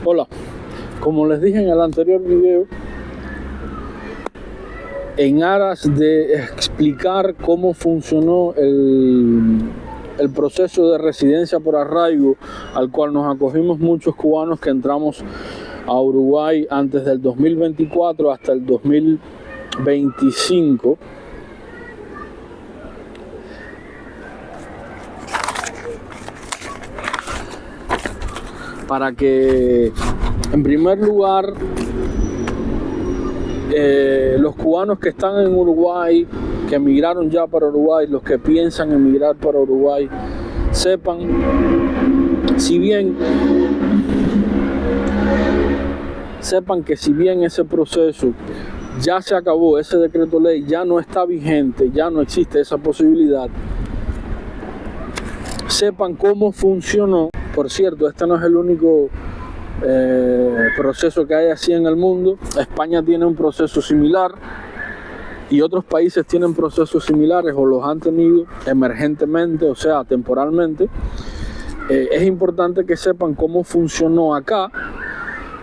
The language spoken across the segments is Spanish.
Hola, como les dije en el anterior video, en aras de explicar cómo funcionó el proceso de residencia por arraigo al cual nos acogimos muchos cubanos que entramos a Uruguay antes del 2024 hasta el 2025, para que, en primer lugar, los cubanos que están en Uruguay, que emigraron ya para Uruguay, los que piensan emigrar para Uruguay, sepan, que si bien ese proceso ya se acabó, ese decreto ley ya no está vigente, ya no existe esa posibilidad, sepan cómo funcionó. Por cierto, este no es el único proceso que hay así en el mundo. España tiene un proceso similar y otros países tienen procesos similares o los han tenido emergentemente, o sea, temporalmente. Es importante que sepan cómo funcionó acá,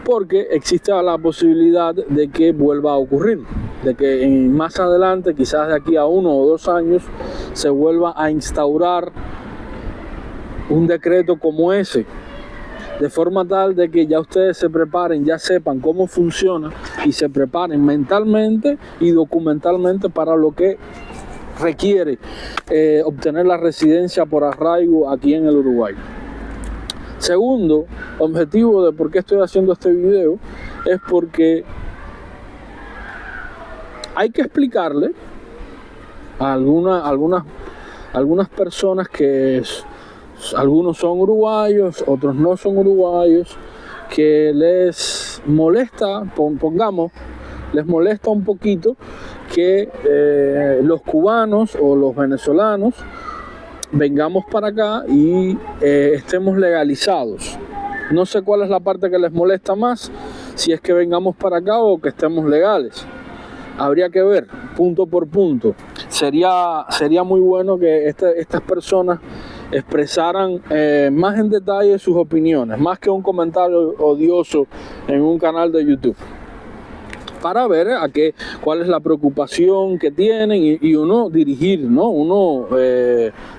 porque existe la posibilidad de que vuelva a ocurrir, de que más adelante, quizás de aquí a 1 o 2 años, se vuelva a instaurar un decreto como ese, de forma tal de que ya ustedes se preparen, ya sepan cómo funciona y se preparen mentalmente y documentalmente para lo que requiere obtener la residencia por arraigo aquí en el Uruguay. Segundo objetivo de por qué estoy haciendo este video es porque hay que explicarle a algunas personas que algunos son uruguayos, otros no son uruguayos, que les molesta, les molesta un poquito que los cubanos o los venezolanos vengamos para acá y estemos legalizados. No sé cuál es la parte que les molesta más, si es que vengamos para acá o que estemos legales. Habría que ver punto por punto. Sería muy bueno que estas personas expresaran más en detalle sus opiniones, más que un comentario odioso en un canal de YouTube, para ver cuál es la preocupación que tienen y uno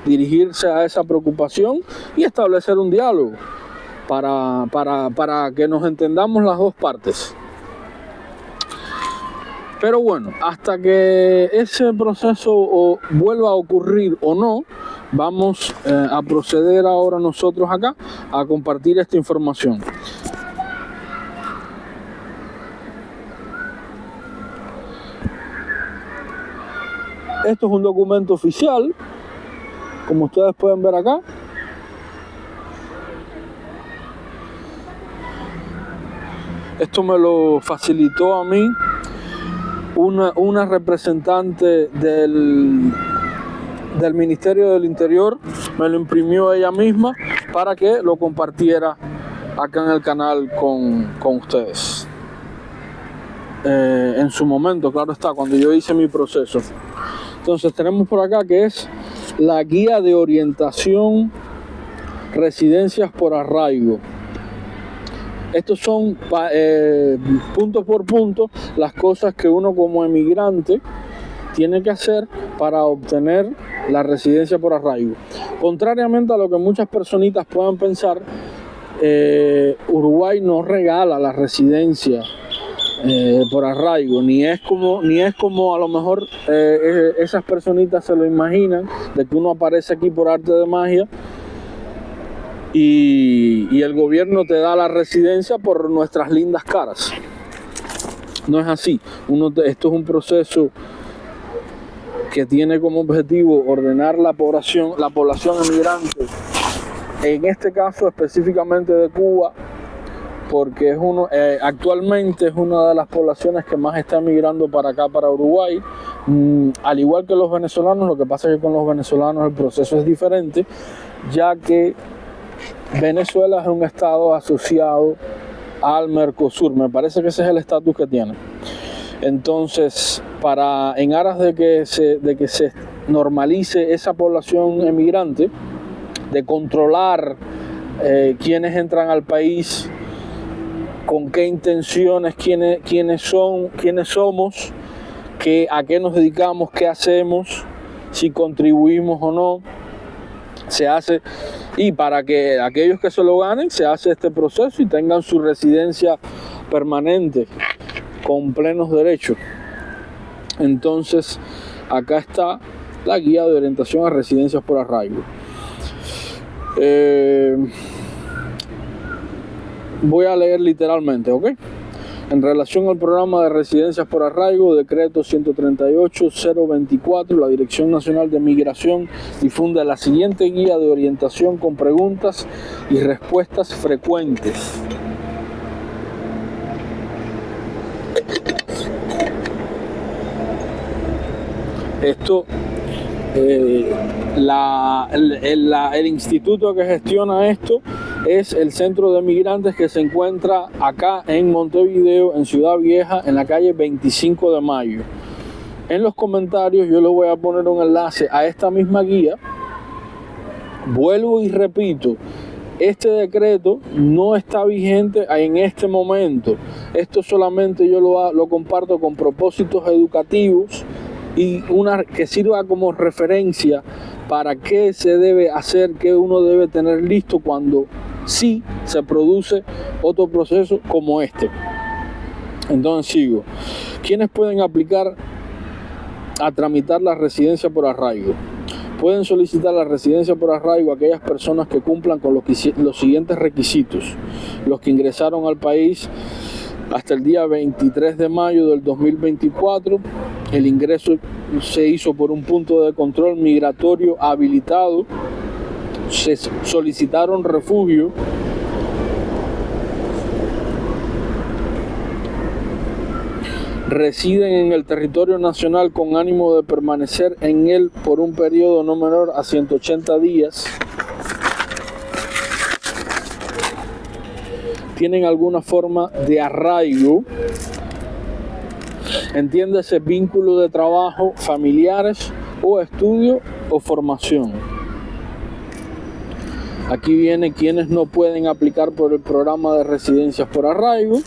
dirigirse a esa preocupación y establecer un diálogo para que nos entendamos las dos partes. Pero bueno, hasta que ese proceso vuelva a ocurrir o no, vamos a proceder ahora nosotros acá a compartir esta información. Esto es un documento oficial, como ustedes pueden ver acá. Esto me lo facilitó a mí una representante del Ministerio del Interior, me lo imprimió ella misma para que lo compartiera acá en el canal con ustedes. En su momento, claro está, cuando yo hice mi proceso. Entonces tenemos por acá que es la guía de orientación residencias por arraigo. Estos son punto por punto las cosas que uno como emigrante tiene que hacer para obtener la residencia por arraigo. Contrariamente a lo que muchas personitas puedan pensar, Uruguay no regala la residencia por arraigo, ni es como a lo mejor esas personitas se lo imaginan, de que uno aparece aquí por arte de magia y el gobierno te da la residencia por nuestras lindas caras. No es así. Esto es un proceso que tiene como objetivo ordenar la población emigrante, en este caso específicamente de Cuba, porque actualmente es una de las poblaciones que más está emigrando para acá, para Uruguay, al igual que los venezolanos. Lo que pasa es que con los venezolanos el proceso es diferente, ya que Venezuela es un estado asociado al Mercosur. Me parece que ese es el estatus que tiene. Entonces, en aras de que se normalice esa población emigrante, de controlar quienes entran al país con qué intenciones, quiénes somos, a qué nos dedicamos, qué hacemos, si contribuimos o no. Se hace, y para que aquellos que se lo ganen, se hace este proceso y tengan su residencia permanente con plenos derechos. Entonces, acá está la guía de orientación a residencias por arraigo. Voy a leer literalmente, ¿ok? En relación al programa de residencias por arraigo, decreto 138-024, la Dirección Nacional de Migración difunde la siguiente guía de orientación con preguntas y respuestas frecuentes. Esto, el instituto que gestiona esto es el Centro de Migrantes, que se encuentra acá en Montevideo, en Ciudad Vieja, en la calle 25 de Mayo. En los comentarios yo les voy a poner un enlace a esta misma guía. Vuelvo y repito, este decreto no está vigente en este momento. Esto solamente yo lo comparto con propósitos educativos y que sirva como referencia para qué se debe hacer, qué uno debe tener listo cuando sí se produce otro proceso como este. Entonces sigo. ¿Quiénes pueden aplicar a tramitar la residencia por arraigo? Pueden solicitar la residencia por arraigo aquellas personas que cumplan con los siguientes requisitos: los que ingresaron al país hasta el día 23 de mayo del 2024, el ingreso se hizo por un punto de control migratorio habilitado, se solicitaron refugio, residen en el territorio nacional con ánimo de permanecer en él por un periodo no menor a 180 días, tienen alguna forma de arraigo, entiéndase vínculo de trabajo, familiares o estudio o formación. Aquí viene quienes no pueden aplicar por el programa de residencias por arraigo.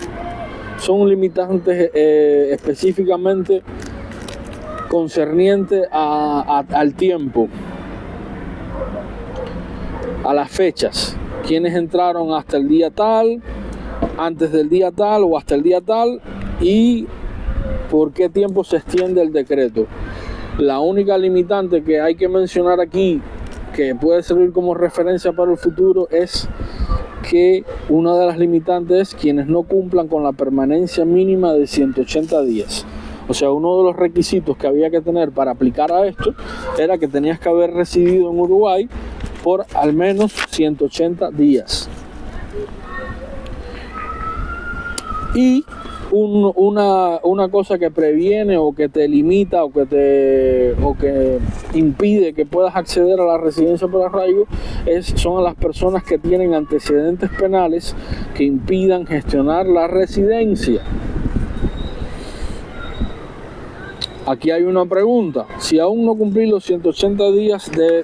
Son limitantes específicamente concernientes al tiempo, a las fechas. Quienes entraron hasta el día tal, antes del día tal o hasta el día tal, y por qué tiempo se extiende el decreto. La única limitante que hay que mencionar aquí, que puede servir como referencia para el futuro, es que una de las limitantes es quienes no cumplan con la permanencia mínima de 180 días. O sea, uno de los requisitos que había que tener para aplicar a esto era que tenías que haber residido en Uruguay por al menos 180 días. Y una cosa que previene o que te limita o que impide que puedas acceder a la residencia por arraigo son a las personas que tienen antecedentes penales que impidan gestionar la residencia. Aquí hay una pregunta: si aún no cumplí los 180 días de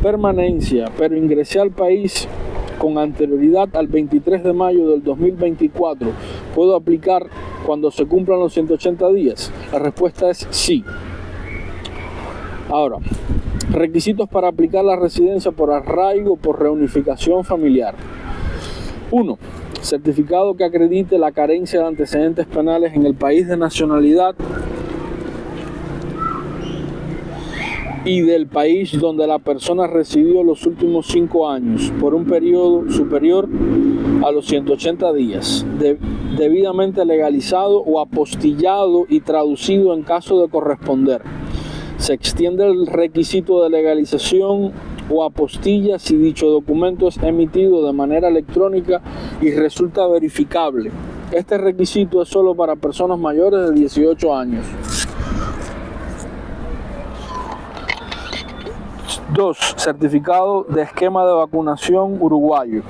permanencia, pero ingresé al país con anterioridad al 23 de mayo del 2024, ¿puedo aplicar cuando se cumplan los 180 días? La respuesta es sí. Ahora, requisitos para aplicar la residencia por arraigo por reunificación familiar. 1. Certificado que acredite la carencia de antecedentes penales en el país de nacionalidad y del país donde la persona residió los últimos 5 años por un periodo superior a los 180 días, debidamente legalizado o apostillado y traducido en caso de corresponder. Se extiende el requisito de legalización o apostilla si dicho documento es emitido de manera electrónica y resulta verificable. Este requisito es solo para personas mayores de 18 años. 2. Certificado de esquema de vacunación uruguayo.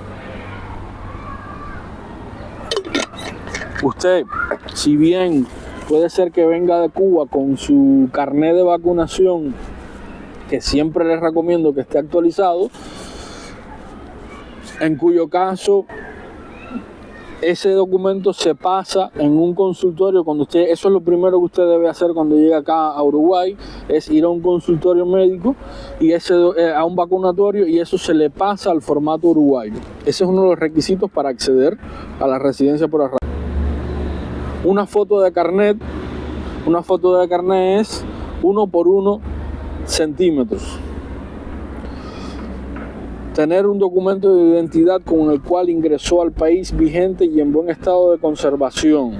Usted, si bien puede ser que venga de Cuba con su carnet de vacunación, que siempre les recomiendo que esté actualizado, en cuyo caso ese documento se pasa en un consultorio. Eso es lo primero que usted debe hacer cuando llega acá a Uruguay, es ir a un consultorio médico y a un vacunatorio, y eso se le pasa al formato uruguayo. Ese es uno de los requisitos para acceder a la residencia por arraigo. Una foto de carnet es 1 por 1 centímetros. Tener un documento de identidad con el cual ingresó al país vigente y en buen estado de conservación.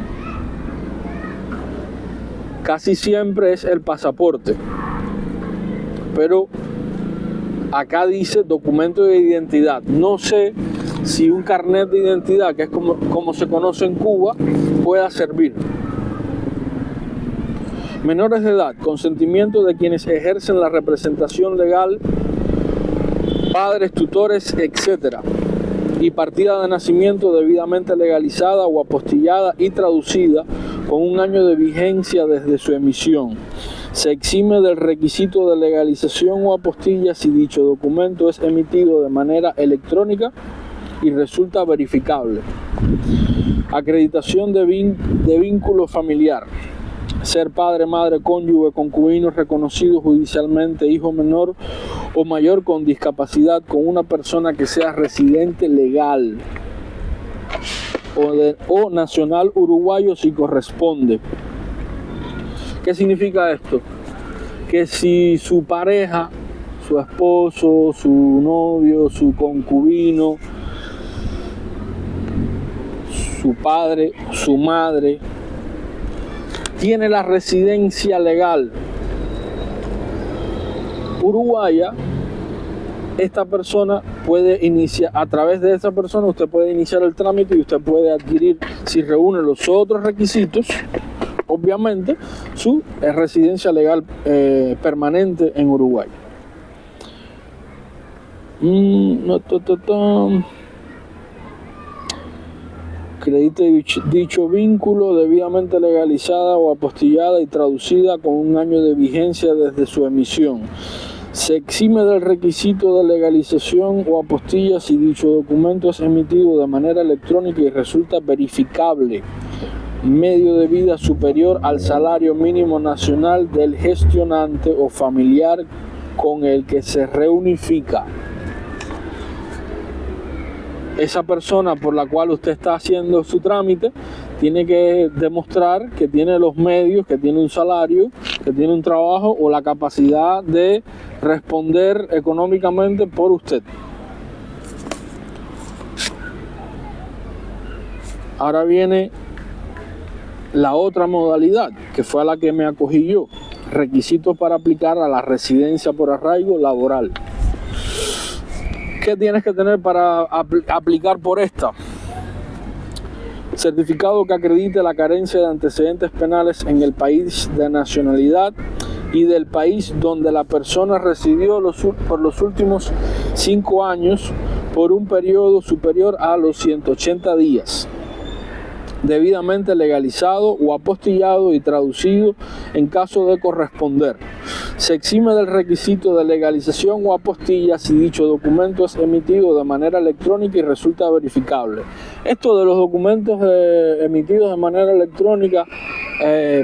Casi siempre es el pasaporte, pero acá dice documento de identidad. No sé si un carnet de identidad, que es como se conoce en Cuba, pueda servir. Menores de edad, consentimiento de quienes ejercen la representación legal, padres, tutores, etc. Y partida de nacimiento debidamente legalizada o apostillada y traducida con 1 año de vigencia desde su emisión. Se exime del requisito de legalización o apostilla si dicho documento es emitido de manera electrónica y resulta verificable. Acreditación de vínculo familiar. Ser padre, madre, cónyuge, concubino reconocido judicialmente, hijo menor o mayor con discapacidad con una persona que sea residente legal o nacional uruguayo si corresponde. ¿Qué significa esto? Que si su pareja, su esposo, su novio, su concubino, su padre, su madre, tiene la residencia legal uruguaya, esta persona puede iniciar, a través de esa persona usted puede iniciar el trámite y usted puede adquirir, si reúne los otros requisitos, obviamente, su residencia legal permanente en Uruguay. Acredite dicho vínculo debidamente legalizada o apostillada y traducida con 1 año de vigencia desde su emisión. Se exime del requisito de legalización o apostilla si dicho documento es emitido de manera electrónica y resulta verificable. Medio de vida superior al salario mínimo nacional del gestionante o familiar con el que se reunifica. Esa persona por la cual usted está haciendo su trámite tiene que demostrar que tiene los medios, que tiene un salario, que tiene un trabajo o la capacidad de responder económicamente por usted. Ahora viene la otra modalidad, que fue a la que me acogí yo. Requisitos para aplicar a la residencia por arraigo laboral. ¿Qué tienes que tener para aplicar por esta? Certificado que acredite la carencia de antecedentes penales en el país de nacionalidad y del país donde la persona residió por los últimos 5 años por un periodo superior a los 180 días. Debidamente legalizado o apostillado y traducido en caso de corresponder. Se exime del requisito de legalización o apostilla si dicho documento es emitido de manera electrónica y resulta verificable. Esto de los documentos emitidos de manera electrónica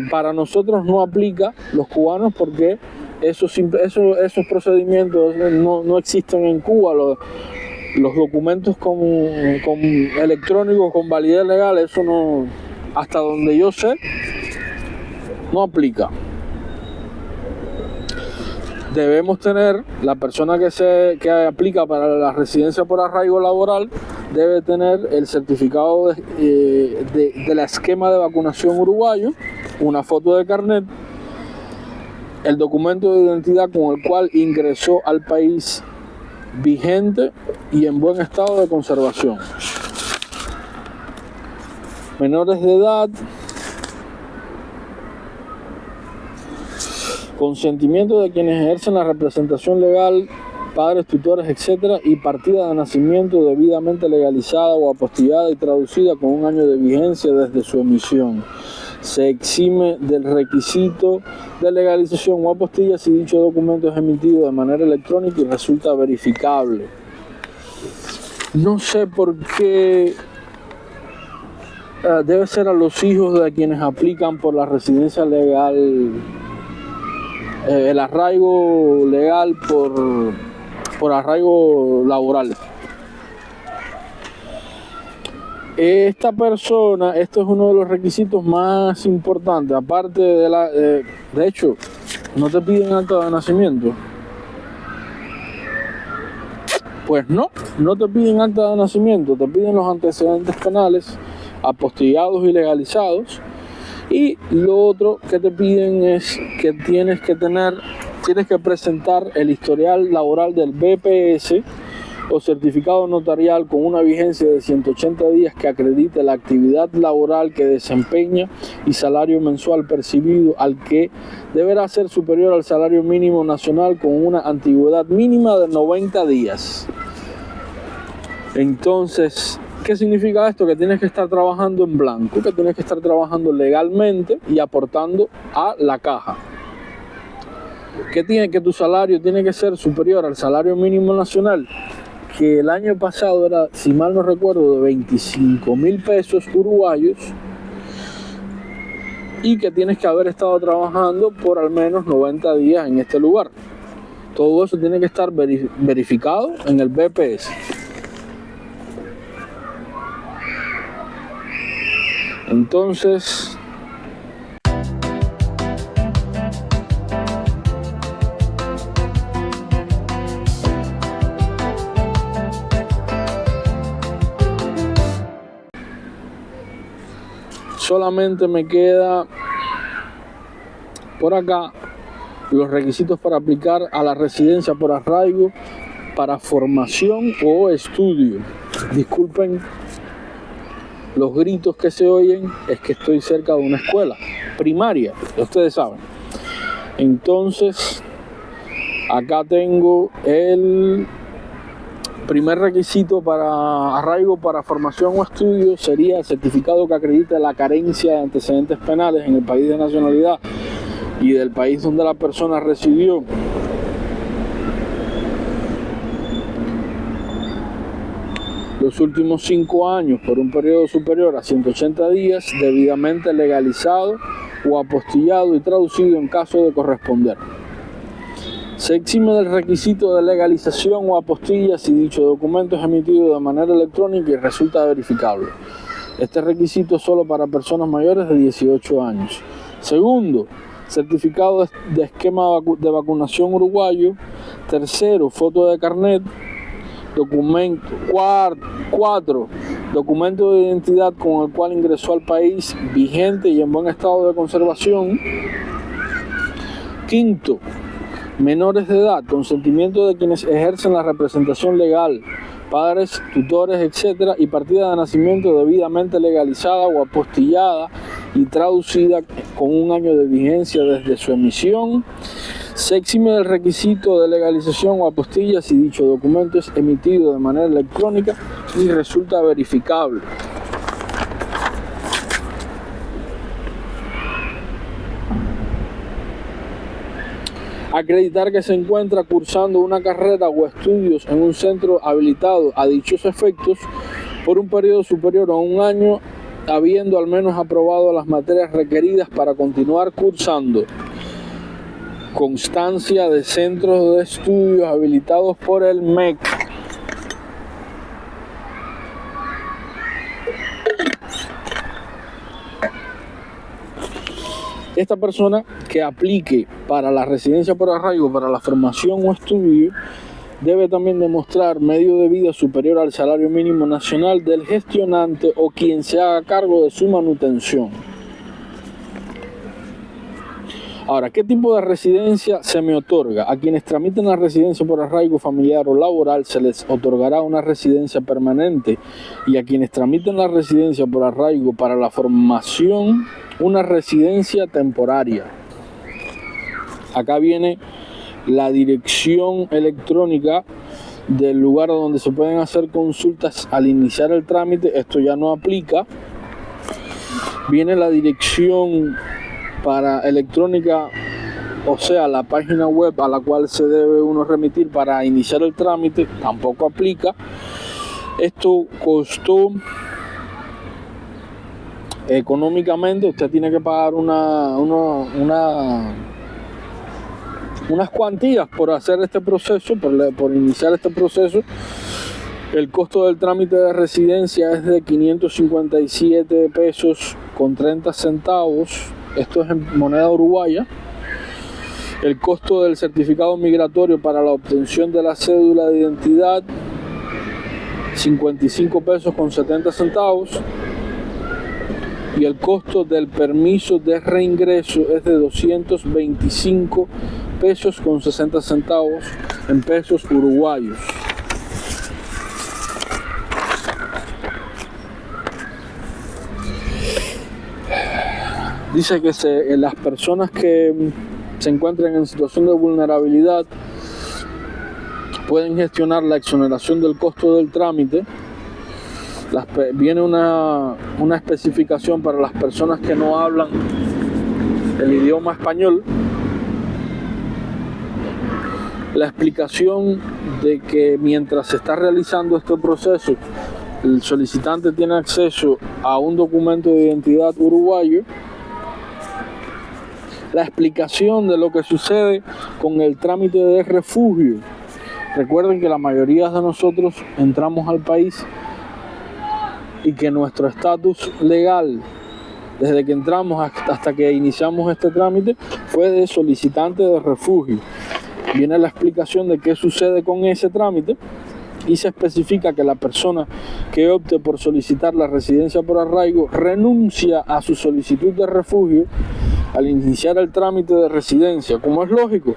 para nosotros no aplica, los cubanos, porque esos procedimientos no existen en Cuba. Los documentos con electrónicos con validez legal, eso no, hasta donde yo sé, no aplica. Debemos tener, la persona que aplica para la residencia por arraigo laboral debe tener el certificado del esquema de vacunación uruguayo, una foto de carnet, el documento de identidad con el cual ingresó al país vigente y en buen estado de conservación. Menores de edad, consentimiento de quienes ejercen la representación legal, padres, tutores, etc. y partida de nacimiento debidamente legalizada o apostillada y traducida con 1 año de vigencia desde su emisión. Se exime del requisito de legalización o apostilla si dicho documento es emitido de manera electrónica y resulta verificable. No sé por qué debe ser a los hijos de quienes aplican por la residencia legal, el arraigo legal por arraigo laboral. Esta persona, esto es uno de los requisitos más importantes, aparte de hecho, no te piden acta de nacimiento. Pues no te piden acta de nacimiento, te piden los antecedentes penales apostillados y legalizados, y lo otro que te piden es que tienes que presentar el historial laboral del BPS o certificado notarial con una vigencia de 180 días que acredite la actividad laboral que desempeña y salario mensual percibido, al que deberá ser superior al salario mínimo nacional con una antigüedad mínima de 90 días. Entonces, ¿qué significa esto? Que tienes que estar trabajando en blanco, que tienes que estar trabajando legalmente y aportando a la caja. Que tu salario tiene que ser superior al salario mínimo nacional, que el año pasado era, si mal no recuerdo, de 25,000 pesos uruguayos, y que tienes que haber estado trabajando por al menos 90 días en este lugar. Todo eso tiene que estar verificado en el BPS. Entonces, solamente me queda por acá los requisitos para aplicar a la residencia por arraigo para formación o estudio. Disculpen los gritos que se oyen, es que estoy cerca de una escuela primaria, ustedes saben. Entonces, acá tengo el primer requisito para arraigo para formación o estudio, sería el certificado que acredite la carencia de antecedentes penales en el país de nacionalidad y del país donde la persona residió los últimos 5 años por un periodo superior a 180 días, debidamente legalizado o apostillado y traducido en caso de corresponder. Se exime del requisito de legalización o apostilla si dicho documento es emitido de manera electrónica y resulta verificable. Este requisito es solo para personas mayores de 18 años. Segundo, certificado de esquema de vacunación uruguayo. Tercero, foto de carnet. Documento. Cuatro, documento de identidad con el cual ingresó al país, vigente y en buen estado de conservación. Quinto, menores de edad, consentimiento de quienes ejercen la representación legal, padres, tutores, etc. y partida de nacimiento debidamente legalizada o apostillada y traducida con 1 año de vigencia desde su emisión. Se exime del requisito de legalización o apostilla si dicho documento es emitido de manera electrónica y resulta verificable. Acreditar que se encuentra cursando una carrera o estudios en un centro habilitado a dichos efectos por un periodo superior a 1 año, habiendo al menos aprobado las materias requeridas para continuar cursando. Constancia de centros de estudios habilitados por el MEC. Esta persona que aplique para la residencia por arraigo, para la formación o estudio, debe también demostrar medio de vida superior al salario mínimo nacional del gestionante o quien se haga cargo de su manutención. Ahora, ¿qué tipo de residencia se me otorga? A quienes tramiten la residencia por arraigo familiar o laboral se les otorgará una residencia permanente, y a quienes tramiten la residencia por arraigo para la formación, una residencia temporaria. Acá viene la dirección electrónica del lugar donde se pueden hacer consultas al iniciar el trámite. Esto ya no aplica. Viene la dirección para electrónica, o sea, la página web a la cual se debe uno remitir para iniciar el trámite, tampoco aplica. Esto costó económicamente usted tiene que pagar unas cuantías por hacer este proceso, por iniciar este proceso. El costo del trámite de residencia es de 557 pesos con 30 centavos. Esto es en moneda uruguaya. El costo del certificado migratorio para la obtención de la cédula de identidad, 55 pesos con 70 centavos. Y el costo del permiso de reingreso es de 225 pesos con 60 centavos en pesos uruguayos. Dice que las personas que se encuentran en situación de vulnerabilidad pueden gestionar la exoneración del costo del trámite. Viene una especificación para las personas que no hablan el idioma español. La explicación de que mientras se está realizando este proceso, el solicitante tiene acceso a un documento de identidad uruguayo. La explicación de lo que sucede con el trámite de refugio. Recuerden que la mayoría de nosotros entramos al país y que nuestro estatus legal, desde que entramos hasta que iniciamos este trámite, fue de solicitante de refugio. Viene la explicación de qué sucede con ese trámite y se especifica que la persona que opte por solicitar la residencia por arraigo renuncia a su solicitud de refugio al iniciar el trámite de residencia. Como es lógico,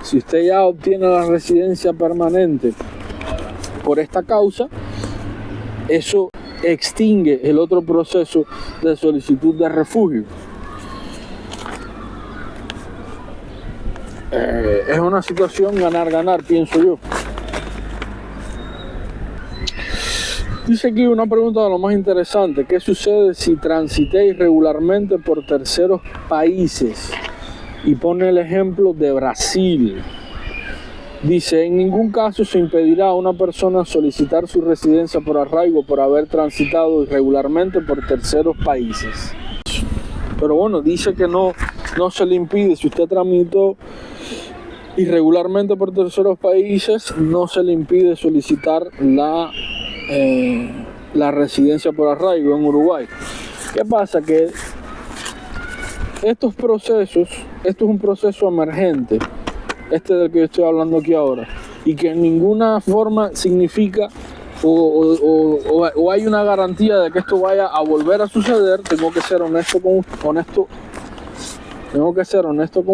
si usted ya obtiene la residencia permanente por esta causa, eso extingue el otro proceso de solicitud de refugio. Es una situación ganar-ganar, pienso yo. Dice aquí una pregunta de lo más interesante: ¿qué sucede si transité irregularmente por terceros países? Y pone el ejemplo de Brasil. Dice: en ningún caso se impedirá a una persona solicitar su residencia por arraigo por haber transitado irregularmente por terceros países. Pero bueno, dice que no se le impide. Si usted tramitó irregularmente por terceros países, no se le impide solicitar la residencia por arraigo en Uruguay. ¿Qué pasa? Que estos procesos, esto es un proceso emergente, del que yo estoy hablando aquí ahora, y que en ninguna forma significa o hay una garantía de que esto vaya a volver a suceder. Tengo que ser honesto con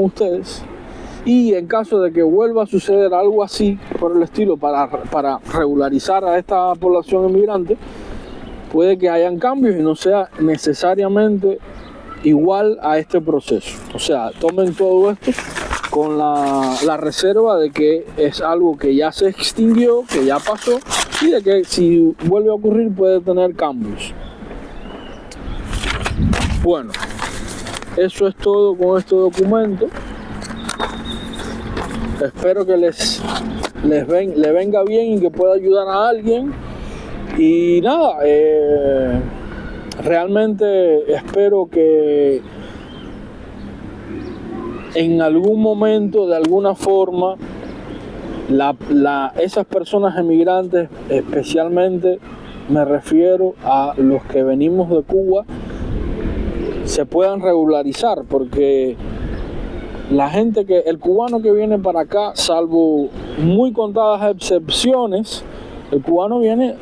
ustedes. Y en caso de que vuelva a suceder algo así por el estilo para regularizar a esta población inmigrante, puede que hayan cambios y no sea necesariamente igual a este proceso. O sea, tomen todo esto con la reserva de que es algo que ya se extinguió, que ya pasó, y de que si vuelve a ocurrir puede tener cambios. Bueno, eso es todo con este documento. Espero que le venga bien y que pueda ayudar a alguien. Y nada, realmente espero que en algún momento, de alguna forma, esas personas emigrantes, especialmente me refiero a los que venimos de Cuba, se puedan regularizar, porque el cubano que viene para acá, salvo muy contadas excepciones, el cubano viene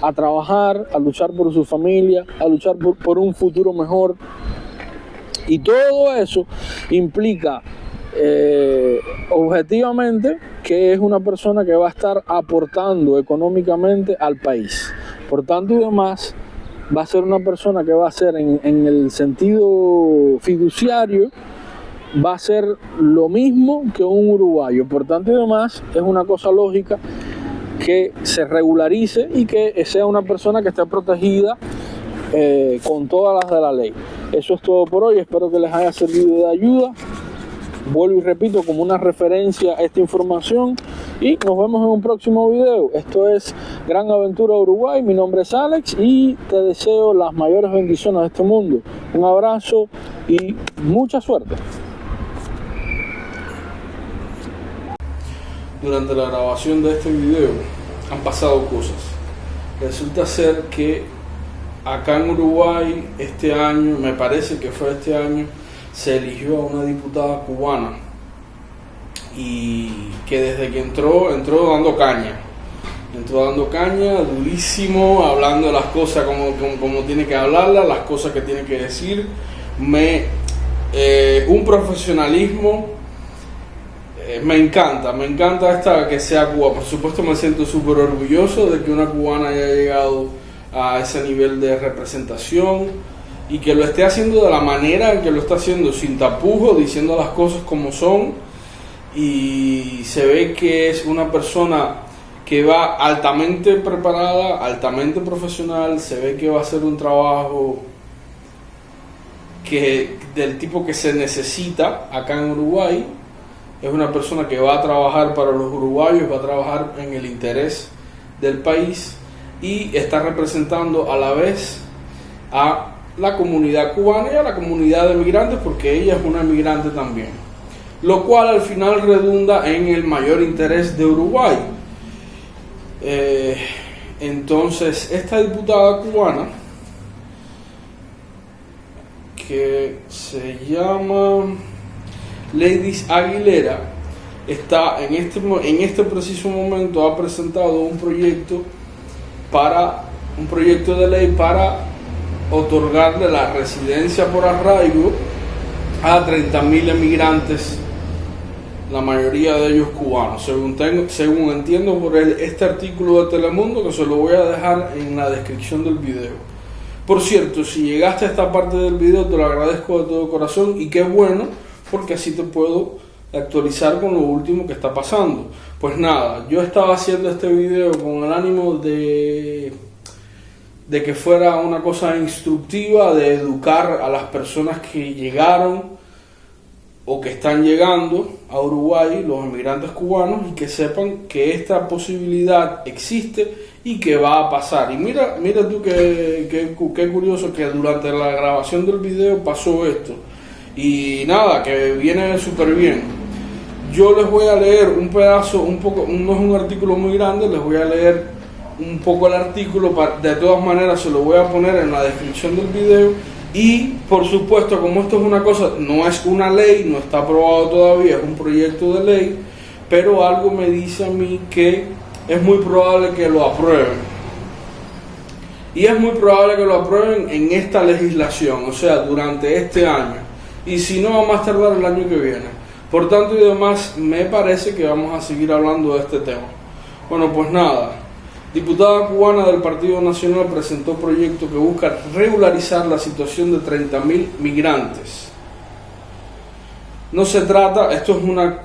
a trabajar, a luchar por su familia, a luchar por un futuro mejor. Y todo eso implica objetivamente que es una persona que va a estar aportando económicamente al país. Por tanto y demás, va a ser una persona que va a ser en el sentido fiduciario, va a ser lo mismo que un uruguayo. Por tanto y demás, es una cosa lógica que se regularice y que sea una persona que esté protegida con todas las de la ley. Eso es todo por hoy. Espero que les haya servido de ayuda. Vuelvo y repito como una referencia a esta información y nos vemos en un próximo video. Esto es Gran Aventura Uruguay. Mi nombre es Alex y te deseo las mayores bendiciones de este mundo. Un abrazo y mucha suerte. Durante la grabación de este video han pasado cosas. Resulta ser que acá en Uruguay este año, me parece que fue este año, se eligió a una diputada cubana y que desde que entró dando caña. Entró dando caña, durísimo, hablando de las cosas como tiene que hablarlas, las cosas que tiene que decir. Un profesionalismo, me encanta esta que sea Cuba. Por supuesto me siento súper orgulloso de que una cubana haya llegado a ese nivel de representación y que lo esté haciendo de la manera en que lo está haciendo, sin tapujos, diciendo las cosas como son, y se ve que es una persona que va altamente preparada, altamente profesional. Se ve que va a hacer un trabajo del tipo que se necesita acá en Uruguay. Es una persona que va a trabajar para los uruguayos, va a trabajar en el interés del país y está representando a la vez a la comunidad cubana y a la comunidad de migrantes, porque ella es una migrante también, lo cual al final redunda en el mayor interés de Uruguay. Entonces esta diputada cubana, que se llama Leydis Aguilera, está en este preciso momento ha presentado un proyecto de ley para otorgarle la residencia por arraigo a 30.000 emigrantes, la mayoría de ellos cubanos, según entiendo por este artículo de Telemundo, que se lo voy a dejar en la descripción del video. Por cierto, si llegaste a esta parte del video, te lo agradezco de todo corazón, y qué bueno, porque así te puedo actualizar con lo último que está pasando. Pues nada, yo estaba haciendo este video con el ánimo de que fuera una cosa instructiva, de educar a las personas que llegaron o que están llegando a Uruguay, los emigrantes cubanos, y que sepan que esta posibilidad existe y que va a pasar. Y mira tú qué curioso que durante la grabación del video pasó esto. Y nada, que viene súper bien. Yo les voy a leer un pedazo, no es un artículo muy grande, les voy a leer un poco el artículo, de todas maneras se lo voy a poner en la descripción del video. Y por supuesto, como esto es una cosa, no es una ley, no está aprobado todavía, es un proyecto de ley, pero algo me dice a mí que es muy probable que lo aprueben. Y es muy probable que lo aprueben en esta legislación, o sea, durante este año. Y si no, va a más tardar el año que viene. Por tanto y demás, me parece que vamos a seguir hablando de este tema. Bueno, pues nada. Diputada cubana del Partido Nacional presentó proyecto que busca regularizar la situación de 30.000 migrantes. No se trata, esto es una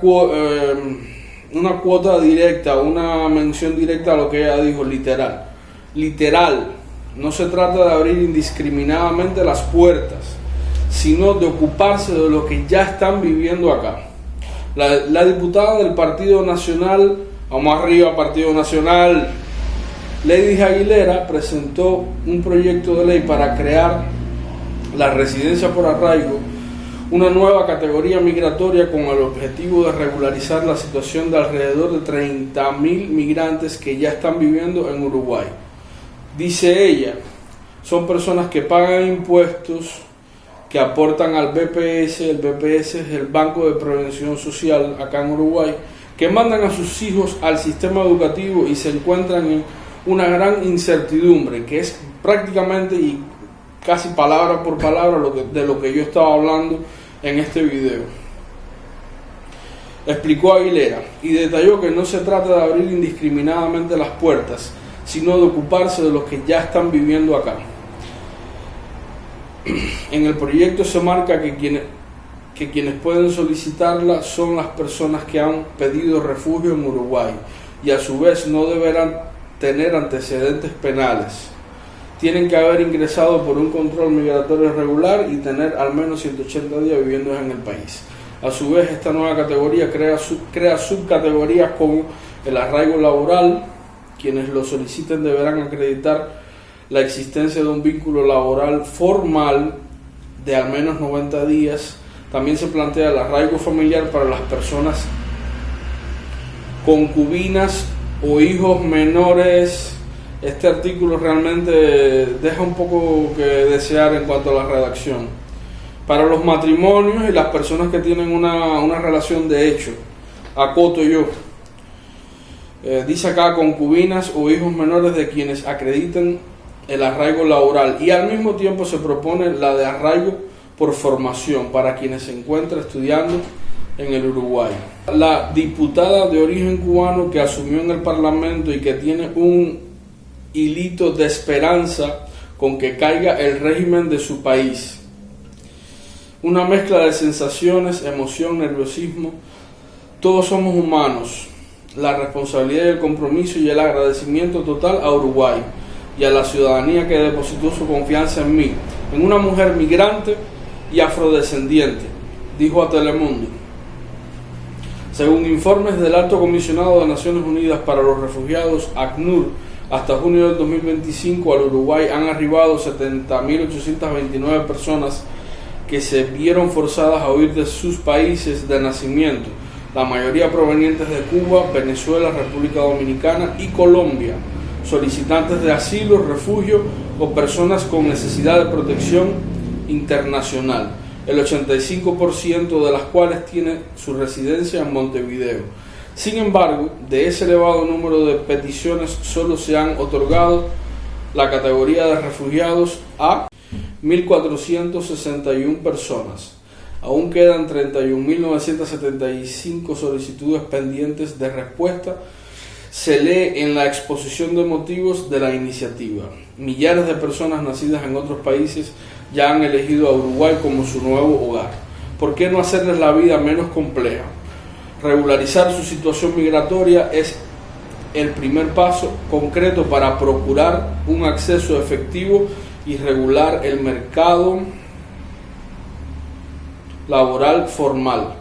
cuota directa, una mención directa a lo que ella dijo, literal. No se trata de abrir indiscriminadamente las puertas, sino de ocuparse de lo que ya están viviendo acá. La diputada del Partido Nacional, vamos arriba Partido Nacional, Leydis Aguilera, presentó un proyecto de ley para crear la residencia por arraigo, una nueva categoría migratoria con el objetivo de regularizar la situación de alrededor de 30.000 migrantes que ya están viviendo en Uruguay. Dice ella, son personas que pagan impuestos, que aportan al BPS. El BPS es el Banco de Prevención Social acá en Uruguay, que mandan a sus hijos al sistema educativo y se encuentran en una gran incertidumbre, que es prácticamente y casi palabra por palabra de lo que yo estaba hablando en este video. Explicó Aguilera y detalló que no se trata de abrir indiscriminadamente las puertas, sino de ocuparse de los que ya están viviendo acá. En el proyecto se marca que quienes pueden solicitarla son las personas que han pedido refugio en Uruguay y a su vez no deberán tener antecedentes penales. Tienen que haber ingresado por un control migratorio regular y tener al menos 180 días viviendo en el país. A su vez, esta nueva categoría crea subcategorías como el arraigo laboral, Quienes lo soliciten deberán acreditar la existencia de un vínculo laboral formal de al menos 90 días. También se plantea el arraigo familiar para las personas concubinas o hijos menores. Este artículo realmente deja un poco que desear en cuanto a la redacción. Para los matrimonios y las personas que tienen una relación de hecho, acoto yo, dice acá concubinas o hijos menores de quienes acrediten el arraigo laboral, y al mismo tiempo se propone la de arraigo por formación para quienes se encuentran estudiando en el Uruguay. La diputada de origen cubano que asumió en el Parlamento y que tiene un hilito de esperanza con que caiga el régimen de su país. Una mezcla de sensaciones, emoción, nerviosismo. Todos somos humanos. La responsabilidad y el compromiso y el agradecimiento total a Uruguay y a la ciudadanía que depositó su confianza en mí, en una mujer migrante y afrodescendiente, dijo a Telemundo. Según informes del Alto Comisionado de Naciones Unidas para los Refugiados, ACNUR, hasta junio del 2025 al Uruguay han arribado 70.829 personas que se vieron forzadas a huir de sus países de nacimiento, la mayoría provenientes de Cuba, Venezuela, República Dominicana y Colombia, solicitantes de asilo, refugio o personas con necesidad de protección internacional, el 85% de las cuales tiene su residencia en Montevideo. Sin embargo, de ese elevado número de peticiones solo se han otorgado la categoría de refugiados a 1.461 personas. Aún quedan 31.975 solicitudes pendientes de respuesta, se lee en la exposición de motivos de la iniciativa. Millares de personas nacidas en otros países ya han elegido a Uruguay como su nuevo hogar. ¿Por qué no hacerles la vida menos compleja? Regularizar su situación migratoria es el primer paso concreto para procurar un acceso efectivo y regular el mercado laboral formal,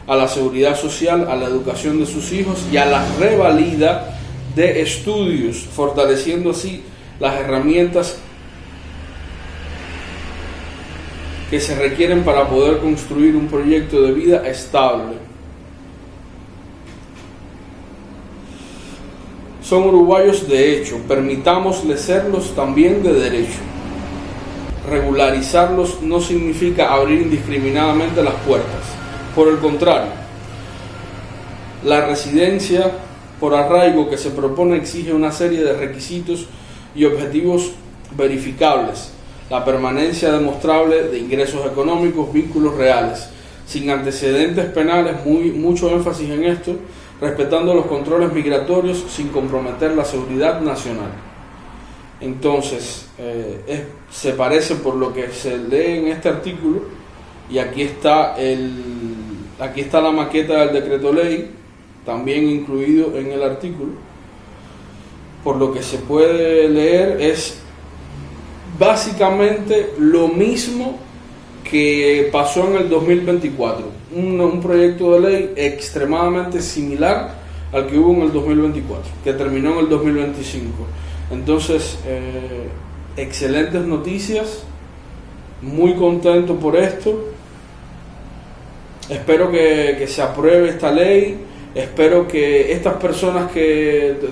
a la seguridad social, a la educación de sus hijos y a la revalida de estudios, fortaleciendo así las herramientas que se requieren para poder construir un proyecto de vida estable. Son uruguayos de hecho, permitámosles serlos también de derecho. Regularizarlos no significa abrir indiscriminadamente las puertas. Por el contrario, la residencia por arraigo que se propone exige una serie de requisitos y objetivos verificables, la permanencia demostrable de ingresos económicos, vínculos reales, sin antecedentes penales, mucho énfasis en esto, respetando los controles migratorios sin comprometer la seguridad nacional. Entonces, se parece por lo que se lee en este artículo, y aquí está la maqueta del decreto ley, también incluido en el artículo. Por lo que se puede leer es básicamente lo mismo que pasó en el 2024, un proyecto de ley extremadamente similar al que hubo en el 2024, que terminó en el 2025. Entonces, excelentes noticias, muy contento por esto. Espero que se apruebe esta ley. Espero que estas personas,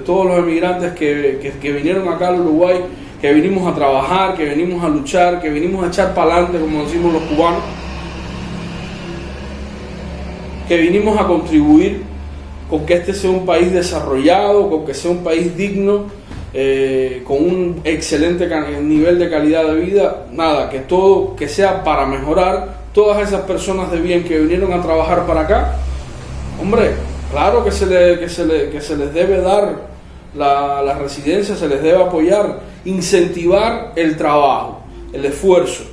todos los emigrantes que vinieron acá al Uruguay, que vinimos a trabajar, que venimos a luchar, que vinimos a echar para adelante, como decimos los cubanos, que vinimos a contribuir con que este sea un país desarrollado, con que sea un país digno, con un excelente nivel de calidad de vida, que sea para mejorar. Todas esas personas de bien que vinieron a trabajar para acá, hombre, claro que se les debe dar la residencia, se les debe apoyar, incentivar el trabajo, el esfuerzo,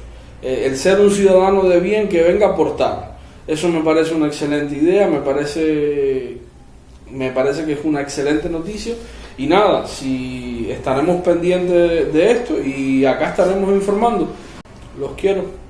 el ser un ciudadano de bien que venga a aportar. Eso me parece una excelente idea, me parece que es una excelente noticia. Y nada, si estaremos pendientes de esto y acá estaremos informando. Los quiero.